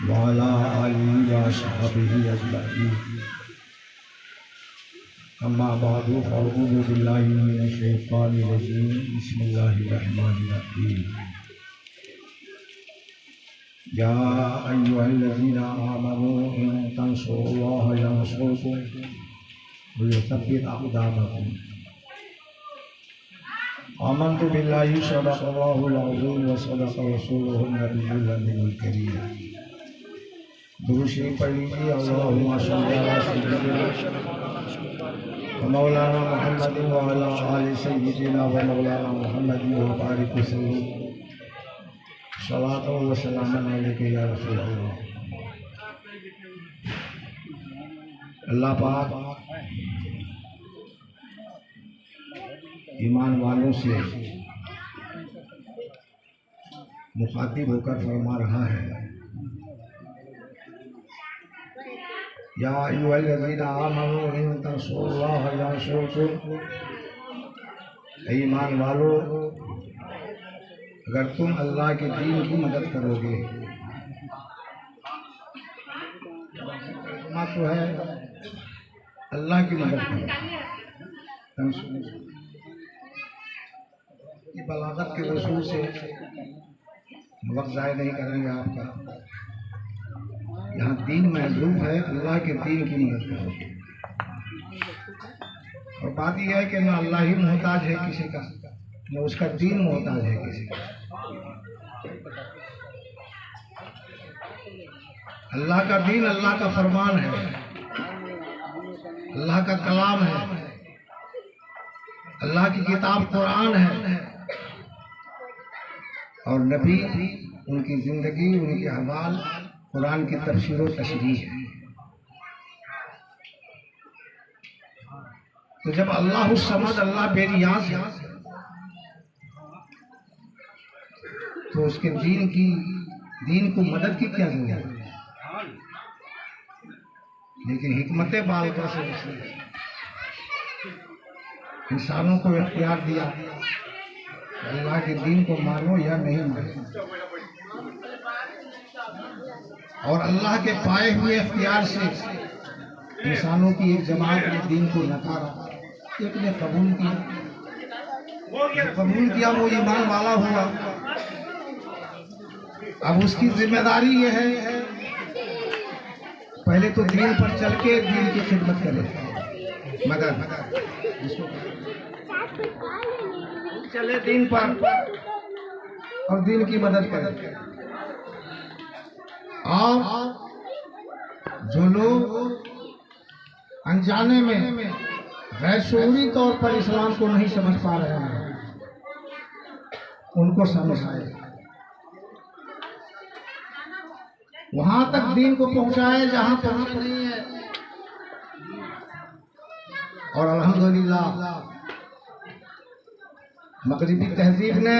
वाला आलिहि व अस्हाबिहि अजमईन। अम्मा बादु फ़अऊज़ु बिल्लाहि मिनश शैतानिर रजीम। बिस्मिल्लाहिर रहमानिर रहीम। या अय्युहल्लज़ीना आमनू इन तंसुरुल्लाह यंसुरकुम व युसब्बित अक़दामकुम। आमन्तु बिल्लाहि सदक़ल्लाहुल अज़ीम व सदक़ रसूलुहुन नबियुल अमीनुल करीम। दुरूद शरीफ पढ़ लीजिए। अल्लाहुम्मा सल्लि अला सय्यिदिना व मौलाना मुहम्मदिन व अला आलि सय्यिदिना व मौलाना मुहम्मदिन व बारिक वसल्लिम। सलातो व सलामन अलैका या रसूल अल्लाह। अल्लाह पाक ईमान वालों से मुखातिब होकर फरमा रहा है, या अय्युहल्लज़ीना आमनू इन तंसुरुल्लाह यंसुरकुम। ईमान वालों, अगर तुम अल्लाह के दीन की मदद करोगे, तो है अल्लाह की मदद करो। ये बलागत के वसूल से वक्त ज़ाया नहीं करेंगे आपका। यहाँ दीन महजूब है, अल्लाह के दीन की मदद करो। और बात यह है कि न अल्लाह ही मोहताज है किसी का, न उसका दीन मोहताज है किसी का। अल्लाह का दीन अल्लाह का फरमान है, अल्लाह का कलाम है, अल्लाह की किताब कुरान है, और नबी उनकी जिंदगी, उनके अहवाल कुरान की तफसीर व तशरीह है। तो जब अल्लाह समद, अल्लाह बेनियाज है, तो उसके दीन को मदद की क्या जरूरत है। लेकिन हिकमत बालका से इंसानों को इख्तियार दिया, अल्लाह के दीन को मानो या नहीं मानो। और अल्लाह के पाए हुए इख्तियार से इंसानों की एक जमात ने दीन को नकारा, एक ने कबूल किया, वो ईमान वाला हुआ। अब उसकी जिम्मेदारी ये है, पहले तो दीन पर चल के दीन की खिदमत करे, मदद चले दीन पर और दीन की मदद करे। और जो लोग अनजाने में गैर शऊरी तौर पर इस्लाम को नहीं समझ पा रहे हैं, उनको समझाए, वहां तक दीन को पहुंचाए जहां पहुंच नहीं है। और अल्हम्दुलिल्लाह मगरिबी तहजीब ने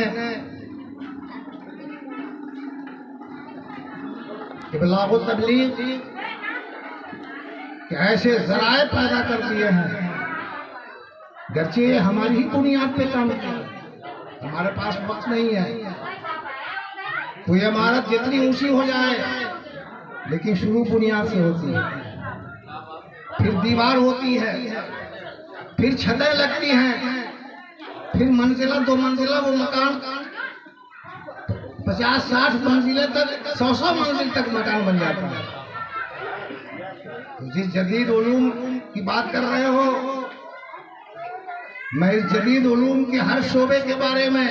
इबलाग व तबलीग के ऐसे ज़राए पैदा कर दिए हैं, गरचे हमारी ही बुनियाद पे काम करते हैं। हमारे पास वक्त नहीं है। कोई इमारत जितनी ऊंची हो जाए, लेकिन शुरू बुनियाद से होती है, फिर दीवार होती है, फिर छतें लगती हैं, फिर मंजिला 2 मंजिला वो मकान 50-60 मंजिले तक, 100 मंजिल तक मकान बन जाता है। जिस जदीद उलूम की बात कर रहे हो, मैं इस जदीद उलूम के हर शोबे के बारे में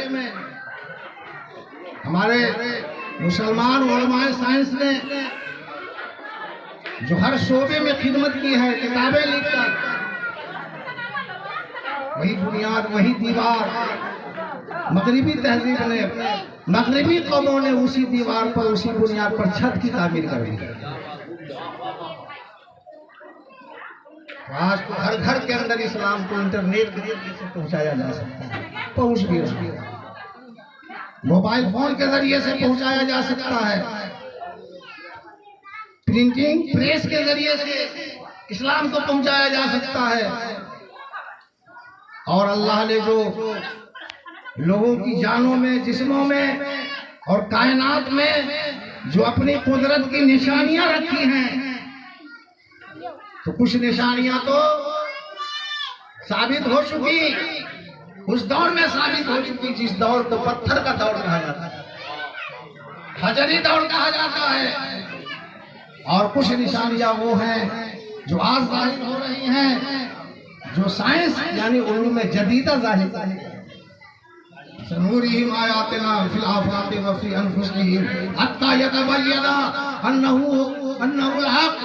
हमारे मुसलमान उलमाए साइंस ने जो हर शोबे में खिदमत की है, किताबें लिखकर, वही बुनियाद, वही दीवार मगरिबी तहजीब ने, मगरिबी कौमों ने उसी दीवार पर, उसी बुनियाद पर छत की तामीर कर दी। आज तो हर घर के अंदर इस्लाम को इंटरनेट के जरिए से पहुंचाया जा सकता है, पहुंच भी रहा है। मोबाइल फोन के जरिए से पहुंचाया जा सकता है, प्रिंटिंग प्रेस के जरिए से इस्लाम को पहुंचाया जा सकता है। और अल्लाह ने जो लोगों की जानों में, जिस्मों में और कायनात में जो अपनी कुदरत की निशानियां रखी हैं, तो कुछ निशानियां तो साबित हो चुकी, उस दौर में साबित हो चुकी जिस दौर को पत्थर का दौर कहा जाता है, हजरी दौर कहा जाता है। और कुछ निशानियां वो हैं जो आज जाहिर हो रही हैं, जो साइंस यानी उलूम जदीदा जाहिर है। सनूरिहिम आयातिना फिल आफाक़ि व फ़ी अनफुसिहिम हत्ता यतबय्यना अन्नहुल हक़।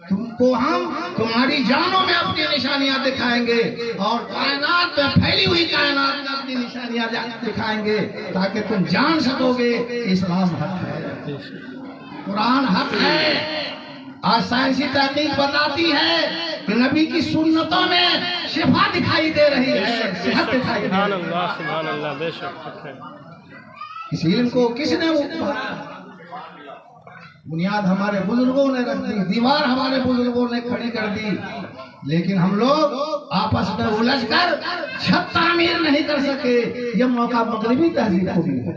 तुमको हम तुम्हारी जानों में अपनी निशानियां दिखाएंगे और कायनात में फैली हुई कायनात में अपनी निशानियां दिखाएंगे, ताकि तुम जान सकोगे इस्लाम हक है, कुरान हक है। आज साइंसी तहकीक बताती है कि नबी की सुन्नतों में शिफा दिखाई दे रही है, सेहत दिखाई दे रही है। सुभान अल्लाह, बेशक है। इस इल्म को किसने बुनियाद हमारे बुजुर्गों ने रख दी, दीवार हमारे बुजुर्गों ने खड़ी कर दी, लेकिन हम लोग आपस में उलझ कर छत तामीर नहीं कर सके। यह मौका मगरबी तहजीब को मिला,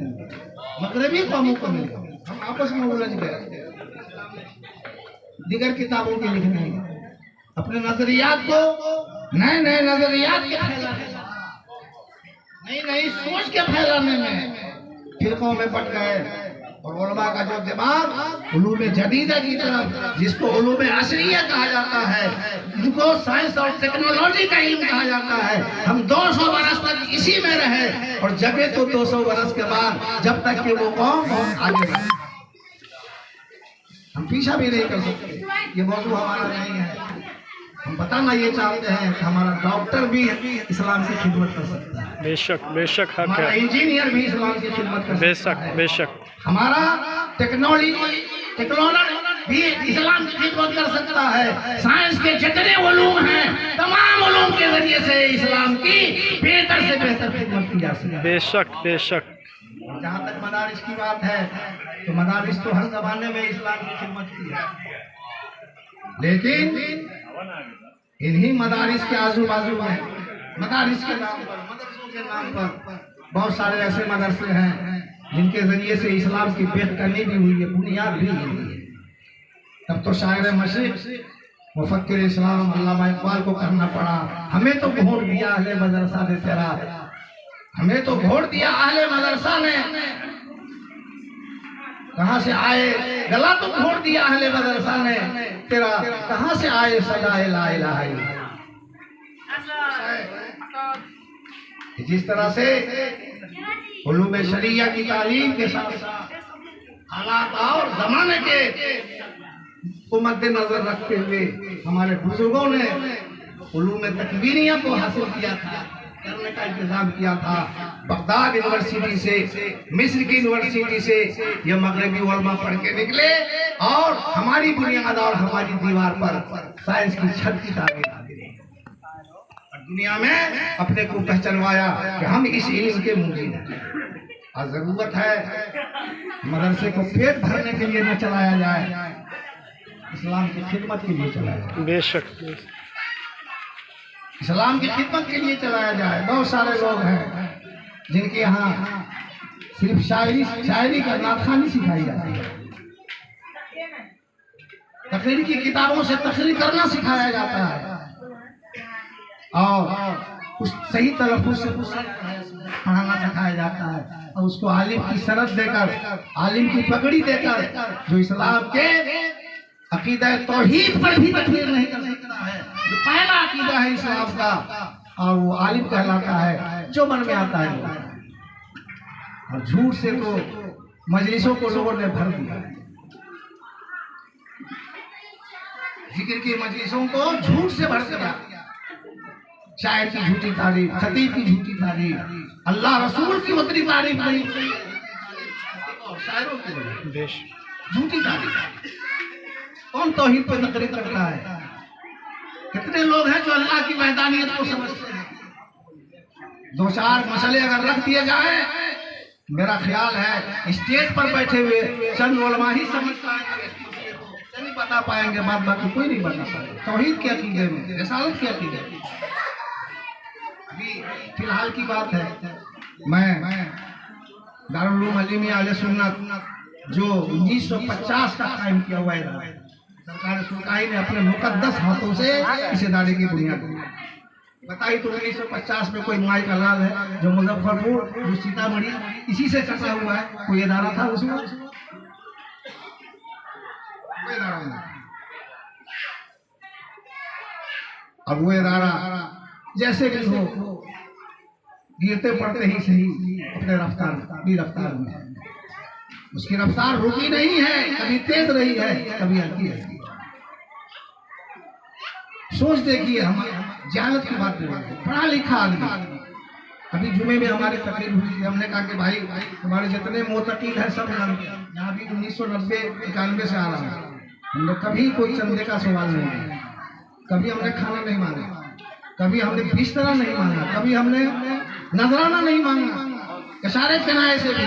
मगरबी कौमों को मिला, हम आपस में उलझ गए दिगर किताबों के लिखने, अपने नजरियात को नए नए नजरियात के फैलाने, नई नई सोच के फैलाने में फिरकों में बट गए। और उलमा का जो दिमाग उलूम जदीदा की तरफ, जिसको उलूम असरिया कहा जाता है, जिसको साइंस और टेक्नोलॉजी का इल्म कहा जाता है, हम 200 बरस तक इसी में रहे और जगे तो 200 बरस के बाद, जब तक कि वो कौम आगे बढ़े, हम पीछा भी नहीं कर सकते। ये मौजूद हमारा नहीं है। हम बताना ये चाहते हैं कि हमारा डॉक्टर भी इस्लाम की खिदमत कर सकता है, बेशक बेशक हक हमारा है, इंजीनियर भी इस्लाम की खिदमत कर सकता बेशक है, बेशक हमारा टेक्नोलॉजी भी इस्लाम की खिदमत कर सकता है। साइंस के जितने उलूम हैं, तमाम उलूम के जरिए से इस्लाम की बेहतर से बेहतर खिदमत की जा सकती है। बेशक बेशक। जहाँ तक मदारिस की बात है, तो मदारिस तो हर जमाने में इस्लाम की खिदमत की है, लेकिन इन्हीं मदारिस के आजू बाजू में, मदारिस के नाम पर, मदरसों के नाम पर बहुत सारे ऐसे मदरसे हैं जिनके जरिए से इस्लाम की बेहतरनी भी हुई है, बुनियाद भी हुई है। तब तो शायर मशरिक़ मुफक्किर इस्लाम अल्लामा इकबाल को करना पड़ा, हमें तो वोट दिया अहले मदरसा ने तेरा, हमें तो वोट दिया अहले मदरसा ने, कहाँ से आए गला तो वोट दिया अहले मदरसा ने तेरा, कहाँ से आए सदाए ला इलाहा इल्लल्लाह। जिस तरह से उलूम शरिया की तालीम के साथ हालात और जमाने के को मद्देनजर रखते हुए हमारे बुजुर्गों ने उलूम तकवीनिया को हासिल किया था, करने का इंतजाम किया था। बगदाद यूनिवर्सिटी से, मिस्र की यूनिवर्सिटी से ये मगरबी उलमा पढ़ के निकले और हमारी बुनियाद और हमारी दीवार पर साइंस की छत की तामीर और दुनिया में अपने को पहचानवाया कि हम इस इल्म के मुजीब हैं। और जरूरत है मदरसे को पेट भरने के लिए न चलाया जाए, इस्लाम की खिदमत के लिए चलाया जाए, बेशक इस्लाम की खिदमत के लिए चलाया जाए। बहुत सारे लोग हैं जिनके यहाँ सिर्फ शायरी का नाथखानी सिखाई जाती है, तकरीर की किताबों से तकरीर करना सिखाया जाता है और उस सही तलफ़ुज़ से पढ़ाना सिखाया जाता है, और उसको आलिम की शरत देकर, आलिम की पगड़ी देकर, जो इस्लाम के अकीदा तौहीद पर भी तकरीर नहीं कर सकता है, जो पहला अकीदा है इस्लाम का, और वो आलिम कहलाता है, जो मन में आता है। और झूठ से तो मजलिसों को लोगों ने भर दिया, जिक्र की मजलिसों को झूठ से भर दिया, शायर की झूठी तारीफ, खतीब की झूठी तारीफ, अल्लाह रसूल की उतनी तारीफ नहीं, शायरों की झूठी तारीफ। कौन तौहीद पे तकरीर करता है? कितने लोग हैं जो अल्लाह की वहदानियत को समझते हैं। दो चार मसले अगर रख दिए जाए, मेरा ख्याल है स्टेज पर बैठे हुए चंद उलमा ही समझ पाएंगे, नहीं बता पाएंगे, बात बाकी कोई नहीं बता पाएगा। तौहीद के अकीदे में, रिसालत के अकीदे में। अभी फिलहाल की बात है, मैं दारुल उलूम अलीमिया अहले सुन्नत जो 1950 का कायम किया हुआ है सरकार सुल्तानी ने अपने मुकद्दस हाथों से इस इदारे की बुनियाद दी। बताइए तो 1950 में कोई माई का लाल है जो मुजफ्फरपुर जो सीतामढ़ी इसी से कटा हुआ है, कोई इदारा था उसमें? कोई इदारा नहीं। अब वो इदारा जैसे भी हो गिरते पड़ते ही सही अपने रफ्तार में उसकी रफ्तार रुकी नहीं है, कभी तेज रही है कभी हल्की है। सोच देखिए, हम जहालत की बात नहीं, पढ़ा लिखा आदमी। अभी जुमे में हमारे तकरीर हुई थी, हमने कहा कि भाई हमारे जितने मोतकील हैं सब यहाँ भी 1990-91 से आ रहा है। हमने कभी कोई चंदे का सवाल नहीं किया, कभी हमने खाना नहीं मांगा, कभी हमने बिस्तरा नहीं मांगा, कभी हमने नजराना नहीं मांगा, इशारे किनारे से भी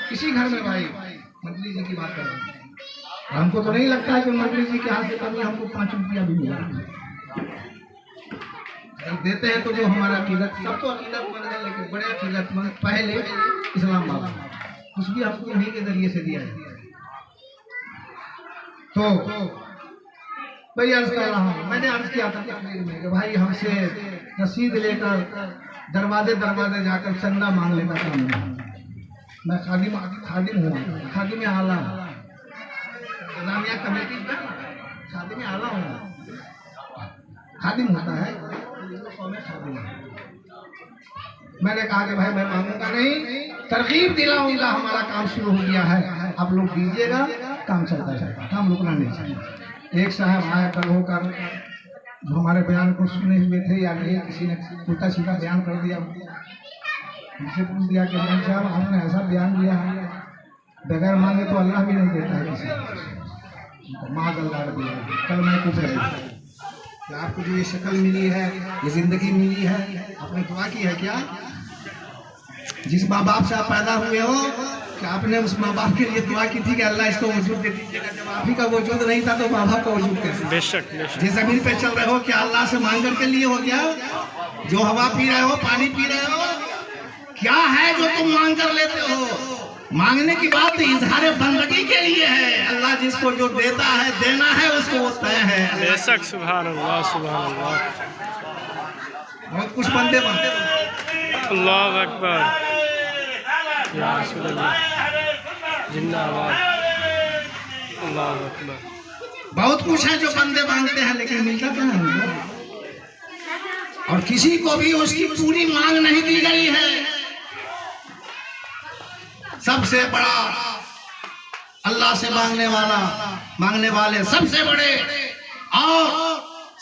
किसी घर में। भाई मंत्री जी की बात कर रहे हैं, हमको तो नहीं लगता है कि मंत्री जी के हाथ से कभी हमको 5 रुपया भी मिला। देते हैं तो जो हमारा अकीदत, सब तो अकीदतमंद है लेकिन बड़े अकीदतमंद पहले इस्लाम बाबा कुछ भी हमको उन्हीं के जरिए से दिया है। तो भाई अर्ज कर रहा हूँ, मैंने अर्ज किया था तकरीर में कि भाई हमसे रसीद लेकर दरवाजे जाकर चंदा मांग लेता था। मैं खादिम हूँ, खादिम आला इस्लामिया कमेटी का खादिम आला हूँ। खादिम होता है खादिम। मैंने कहा कि भाई मैं मांगूंगा नहीं, तरकीब दिलाऊंगा, हमारा काम शुरू हो गया है, आप लोग दीजिएगा, काम चलता जाएगा, काम रुकना नहीं चाहिए। एक साहब आया कल होकर जो हमारे बयान को सुने हुए थे या नहीं, किसी ने उल्टा सीधा बयान कर दिया, मुझसे पूछ दिया कि भाई साहब आपने ऐसा बयान दिया है बगैर मांगे तो अल्लाह भी नहीं देता है किसी को, माज़अल्लाह दिया। कल मैं पूछ रही कि आपको जो ये शक्ल मिली है, ये जिंदगी मिली है, आपने दुआ की है क्या? जिस माँ बाप से आप पैदा हुए हो, क्या आपने उस माँ बाप के लिए दुआ की थी कि अल्लाह इसको वजूद दे दीजिएगा? जब आप ही का वजूद नहीं था तो माँ बाप का वजूद कैसे? बेशक जिस जमीन पे चल रहे हो क्या अल्लाह से मांग कर के लिए हो क्या? जो हवा पी रहे हो, पानी पी रहे हो, क्या है जो तुम मांग कर लेते हो? मांगने की बात इजहार बंदगी के लिए है। अल्लाह जिसको जो देता है, देना है उसको वो तय है। बेशक सुभान अल्लाह, सुभान अल्लाह, बहुत कुछ बंदे बनते हैं। अल्लाह अकबर, या रसूल अल्लाह, जिंदाबाद, अल्लाह अकबर। बहुत कुछ है जो बंदे मांगते हैं लेकिन मिलता क्या है? और किसी को भी उसकी पूरी मांग नहीं दी गई है। सबसे बड़ा अल्लाह से मांगने वाले सबसे बड़े और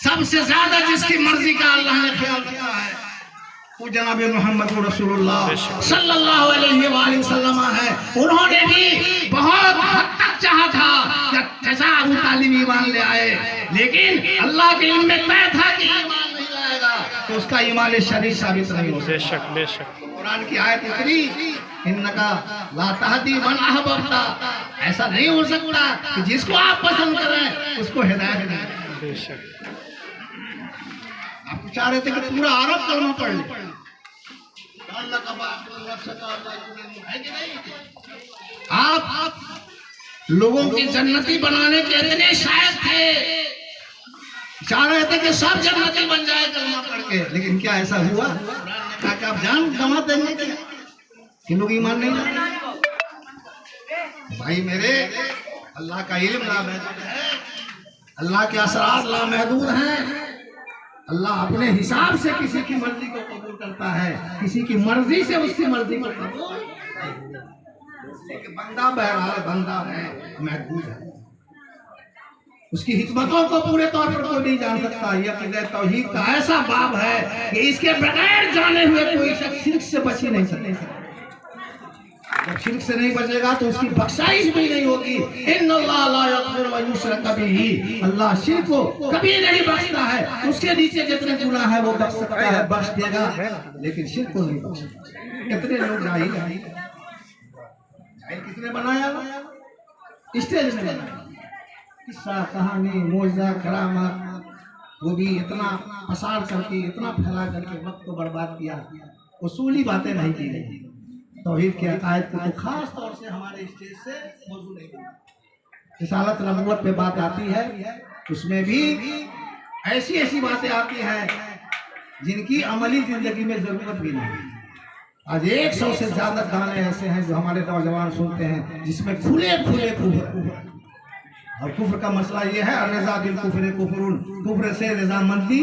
सबसे ज्यादा जिसकी मर्जी का अल्लाह ने ख्याल किया है वो जनाब मोहम्मद रसूलुल्लाह सल्लल्लाहु अलैहि वसल्लम है। उन्होंने भी बहुत हद तक चाहा था कि जैसा अबू तालिब ईमान ले आए, लेकिन अल्लाह के इल्म में तय था कि ईमान नहीं लाएगा तो उसका ईमान शरीफ साबित नहीं हो सकता। बेशक बेशक, कुरान की आयत उतरी, इन्नका ला तहदी मन अहबब्ता, ऐसा नहीं हो सकता कि जिसको आप पसंद करें उसको हिदायत दें। बेशक आप चाह रहे थे कि पूरा अरब कलमा पढ़ ले, आप लोगों की जन्नती बनाने के इतने शायद थे, चाह रहे थे कि सब जन्नती बन जाए कलमा पढ़ के, लेकिन क्या ऐसा हुआ? कहा कि आप जान गंवा देंगे कि लोग ईमान नहीं लाते। भाई मेरे, अल्लाह का इल्म लामहदूद है, अल्लाह के असरार लामहदूद हैं। अल्लाह अपने हिसाब से किसी की मर्जी को कबूल करता है, किसी की मर्जी से उसकी मर्जी को कबूल। बंदा बहरहाल बंदा है, महदूद है, उसकी हिकमतों को पूरे तौर पर कोई नहीं जान सकता। यह अक़ीदा तौहीद का ऐसा बाब है कि इसके बगैर जाने हुए कोई शख्स शिर्क से बच ही नहीं सकता। जब शिर्क से नहीं बचेगा तो उसकी बख्शाइश भी नहीं होगी। इन्नल्लाह ला यग़फ़िरु अन युश्रका बिही, अल्लाह शिर्क को कभी नहीं बख्शता है। उसके नीचे जितने गुनाह है वो बख्श सकता है, बख्श देगा, लेकिन शिर्क को नहीं बख्शेगा। कितने लोग जाहिल हैं, किसने बनाया? स्टेज में बनाया, किस्सा कहानी मौजज़ा करामत, वो भी इतना पसार करके, इतना फैला करके वक्त को बर्बाद किया। उसूली बातें नहीं की गई, तौहीद के अकायद को तो खास तौर से हमारे स्टेज से मौजूद नहीं बनता। रिसालत नबूवत पे बात आती है, उसमें भी ऐसी ऐसी बातें आती हैं जिनकी अमली जिंदगी में जरूरत भी नहीं। आज 100 से ज्यादा गाने ऐसे हैं जो हमारे नौजवान सुनते हैं जिसमें खुले खुले कुफ्र, और कुफ्र का मसला ये है अरज़ा बिल कुफ्र कुफ्रुन, कुफ्र से रजामंदी,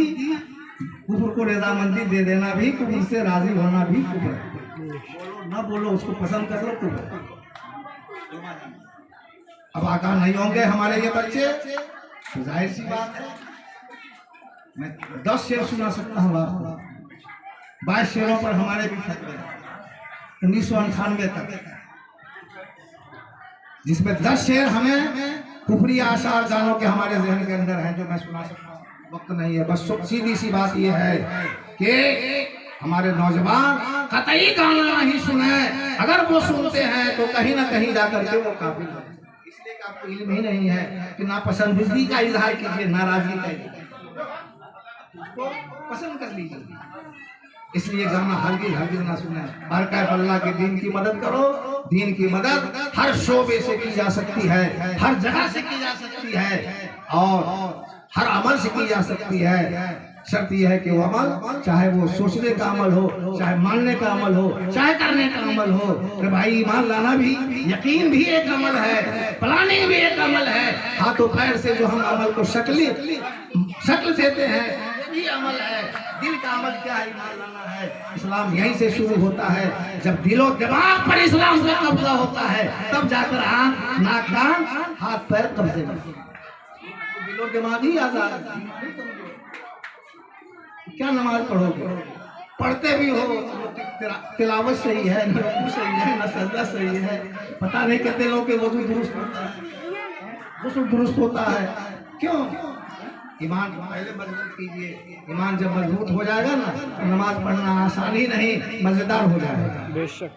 कुफ्र को रजामंदी दे देना भी कुफ्र से राजी होना भी कुफ्र। बोलो ना बोलो, उसको पसंद कर लो कुफ्र। अब आका नहीं होंगे हमारे ये बच्चे, तो जाहिर सी बात है मैं 10 शेर सुना सकता हूँ आपको। 22 शेरों पर हमारे भी फतवे 1998 तक, जिसमें 10 शेर हमें कुफरी आशार गानों के हमारे जहन के अंदर हैं जो मैं सुना सकता हूँ। वक्त नहीं है, बस सीधी सी बात यह है कि हमारे नौजवान कतई गाना नहीं सुने, अगर वो सुनते हैं तो कहीं ना कहीं जाकर के वो काबिल है। इसलिए कि आपको इल्म ही नहीं है कि नापसंदीदगी का इजहार कीजिए, नाराजगी का इजहार उसको पसंद कर लीजिए। इसलिए गाना हरगिज़ हरगिज़ ना सुने। हर कैफ अल्लाह के दीन की मदद करो। दीन की मदद हर शोबे से की जा सकती है, हर जगह से की जा सकती है और हर अमल से की जा सकती है। शर्त यह है कि वो अमल, चाहे वो सोचने का अमल हो, चाहे मानने का अमल हो, चाहे करने का अमल हो। अरे भाई, ईमान लाना भी, यकीन भी एक अमल है, प्लानिंग भी एक अमल है। हाथों पैर से जो हम अमल को शक्ल देते हैं ये अमल है। दिल का अमल क्या है? ईमान लाना है। इस्लाम यहीं से शुरू होता है। जब दिलो दिमाग पर इस्लाम का कब्जा होता है तब जाकर आंख, नाक, कान, हाथ पैर कब्जे में। दिलो दिमाग ही आजाद है। क्या नमाज पढ़ोगे? पढ़ते भी हो, तिलावत सही है, न रुकू सही है, न सजदा सही है, पता नहीं कितने लोग के वजू दुरुस्त होता है, गुस्ल दुरुस्त होता है। क्यों? ईमान पहले मजबूत कीजिए। ईमान जब मजबूत हो जाएगा ना तो नमाज पढ़ना आसान ही नहीं, मजेदार हो जाएगा। बेशक।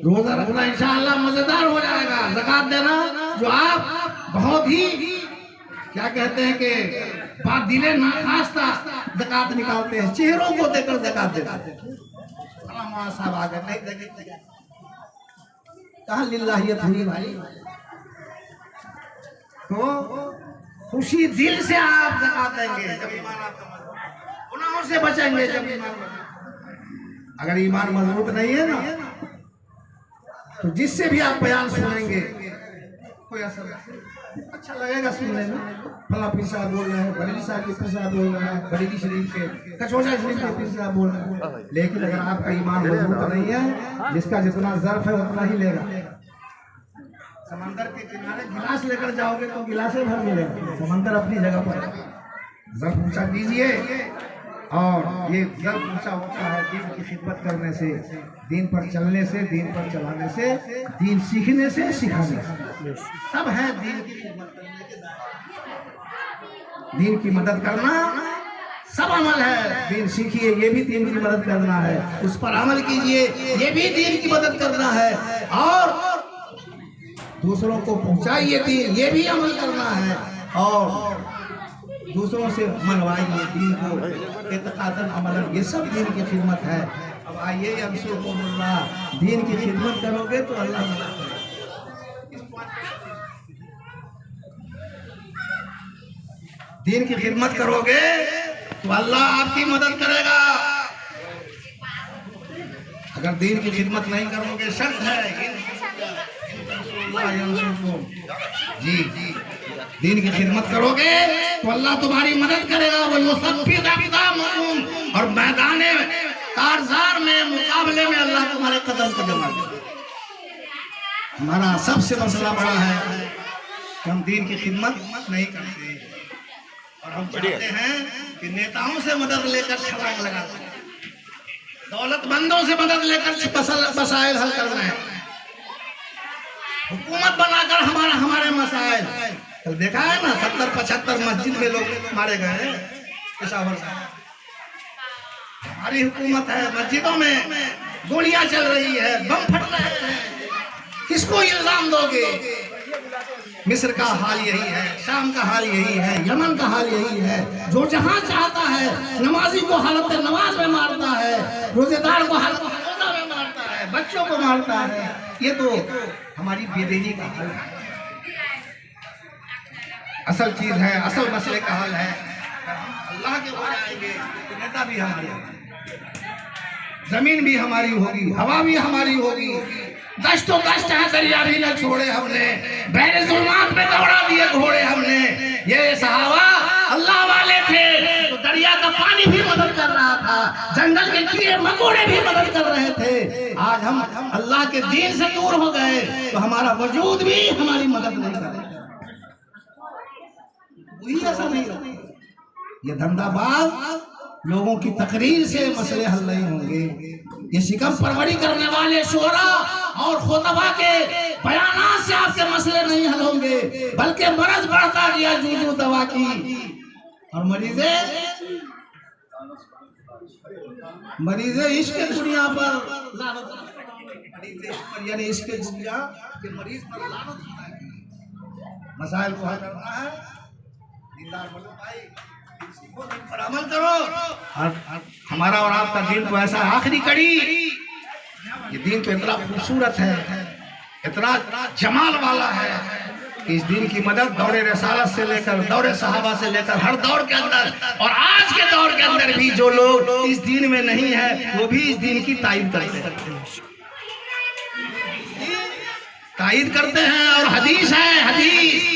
रोजा रखना इंशाअल्लाह मजेदार हो जाएगा। ज़कात देना जो आप बहुत ही क्या कहते हैं कि बात दिले नाखास्ता ज़कात निकालते हैं, चेहरों को देकर ज़कात देते हैं। साहब आ गए, नहीं देंगे कहाँ लिल्लाहियत हुई भाई? तो खुशी दिल से आप ज़कात देंगे जब ईमान आपका मजबूत, गुनाहों से बचेंगे जब ईमान मजबूत। अगर ईमान मजबूत नहीं है ना तो जिससे भी आप बयान सुनेंगे कोई असर नहीं। अच्छा लगेगा सुनने में, फला पीर साहब बोल रहे हैं, बरेली साहब के पीर साहब बोल रहे हैं, बरेली शरीफ के, कचौजा शरीफ के पीर साहब बोल रहे हैं। लेकिन अगर आपका ईमान मजबूत नहीं है, जिसका जितना ज़र्फ है उतना ही लेगा। समंदर के किनारे गिलास लेकर जाओगे तो गिलासे भर मिलेगा। समंदर अपनी जगह पर है। ज़र्फ ऊंचा कीजिए, और ये ज़र्फ ऊंचा होता है दीन की खिदमत करने से, दीन पर चलने से, दीन पर चलाने से, दीन सीखने से, सिखाने से। सब है दीन की खिदमत करने के दायरे। दीन की मदद करना सब अमल है। दीन सीखिए, ये भी दीन की मदद करना है। उस पर अमल कीजिए, ये भी दीन की मदद करना है। और दूसरों को पहुंचाइए दीन, ये भी अमल करना है। और दूसरों से मनवाइए दीन को, एतकादन अमलन, ये सब दीन की खिदमत है। अब आइए अल्लाह, दीन की खिदमत करोगे तो अल्लाह मदद करेगा। दीन की खिदमत करोगे तो अल्लाह आपकी मदद करेगा। अगर दीन की खिदमत नहीं करोगे, शर्त है जी, दीन की खिदमत करोगे तो अल्लाह तुम्हारी मदद करेगा। वो सब और मैदान कारज़ार में, मुकाबले में अल्लाह तुम्हारे कदम कदम आएगा। हमारा सबसे मसला बड़ा है कि हम दीन की खिदमत नहीं करते, और हम चाहते हैं कि नेताओं से मदद लेकर छलांग लगाते हैं, दौलतमंदों से मदद लेकर मसाइल हल करना है, हुकूमत बनाकर हमारे मसाइल। तो देखा है ना 70-75 मस्जिद में लोग मारे गए हैं पेशावर से। हमारी हुकूमत है, मस्जिदों में गोलियां चल रही है, बम फट रहे हैं, किसको इल्जाम दोगे? मिस्र का हाल यही है, शाम का हाल यही है, यमन का हाल यही है। जो जहां चाहता है नमाजी को हालत नमाज में मारता है, रोजेदार को हालत रोजा में मारता है, बच्चों को मारता है, ये तो हमारी बेदीनी का हल है। असल चीज है, असल मसले का हल है। अल्लाह के हो जाएंगे तो नेता भी हमारे होंगे, जमीन भी हमारी होगी, हवा भी हमारी होगी। दस्तों दस्त है, दरिया भी न छोड़े हमने, बहरे जुल्मात में दौड़ा दिए घोड़े हमने। ये सहाबा अल्लाह वाले थे तो दरिया का पानी भी मदद कर रहा था, जंगल के कीड़े मकोड़े भी मदद कर रहे थे। आज हम अल्लाह के दीन से दूर हो गए तो हमारा वजूद भी हमारी मदद नहीं करेगा। वही ऐसा नहीं होता। ये धंधाबाज लोगों की तकरीर से मसले हल नहीं होंगे। ये शिकम परवरी करने वाले शोरा और खुतबा के बयानात से आपके मसले नहीं हल होंगे, बल्कि मर्ज बढ़ता गया जूजू दवा की। और मरीजे इश्क दुनिया पर लानत, यानी इश्क दुनिया के मरीज पर लानत होता है। मसाइल को हल करना है, दीनदार बनो भाई, पर अमल करो। और हमारा और आपका दीन तो ऐसा आखिरी कड़ी, ये दीन तो इतना खूबसूरत है, इतना जमाल वाला है कि इस दीन की मदद दौरे रसालत से लेकर, दौरे सहाबा से लेकर हर दौर के अंदर और आज के दौर के अंदर भी जो लोग इस दीन में नहीं है वो भी इस दीन की तायीद करते हैं। और हदीस है, हदीस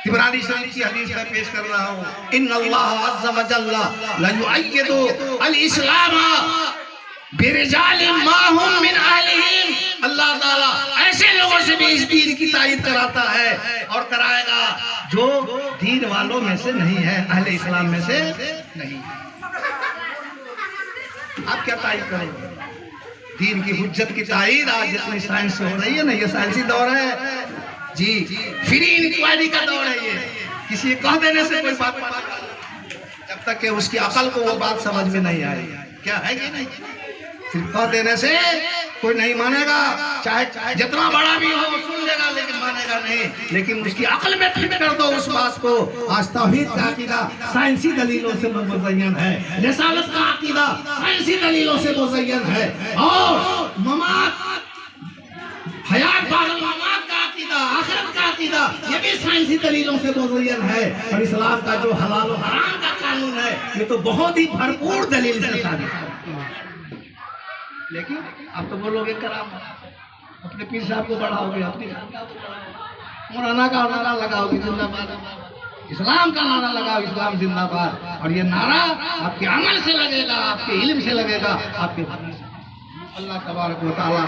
तिबरानी शरीफ की हदीस में पेश कर रहा हूँ, इन्नल्लाह अज़्ज़ा व जल्ला ला युअय्यिदु अल इस्लाम बिरिजालिम मा हुम मिन अहलिहिम। अल्लाह ताला ऐसे लोगों से भी इस दीन की तायीद कराता है और कराएगा जो दीन वालों में से नहीं है, अहले इस्लाम में से नहीं। आप क्या तायीद करेंगे? दीन की हुज्जत की तायीद आज जितनी साइंस से हो रही है ना, ये साइंसी दौर है जी, फ्री इंक्वायरी का दौर है ये। किसी कह देने से कोई बात जब तक कि उसकी अकल को वो बात समझ में नहीं आए, क्या है कि नहीं, सिर्फ कह देने से कोई नहीं मानेगा, चाहे जितना बड़ा भी हो सुन लेगा लेकिन मानेगा नहीं। लेकिन उसकी अकल में फिट कर दो उस बात को। आज तौहीद का अकीदा साइंसी दलीलों से मुज़य्यन है, रिसालत का अकीदा साइंसी दलीलों से मुज़य्यन है, और ममात हयात बाद ममात का अकीदा, आखिरत का अकीदा, ये भी साइंसी दलीलों से मुज़य्यन है। और इस्लाम का जो हलाल और हराम का कानून है ये तो बहुत ही भरपूर दलील से साबित है। लेकिन आप तो बोलोगे कराम, अपने पीर साहब को बढ़ाओगे, अपनी मौलाना का नारा लगाओगे जिंदाबाद, इस्लाम का नारा लगाओ इस्लाम जिंदाबाद। और ये नारा आपके अमल से लगेगा, आपके इल्म से लगेगा, आपके अल्लाह तबारक व तआला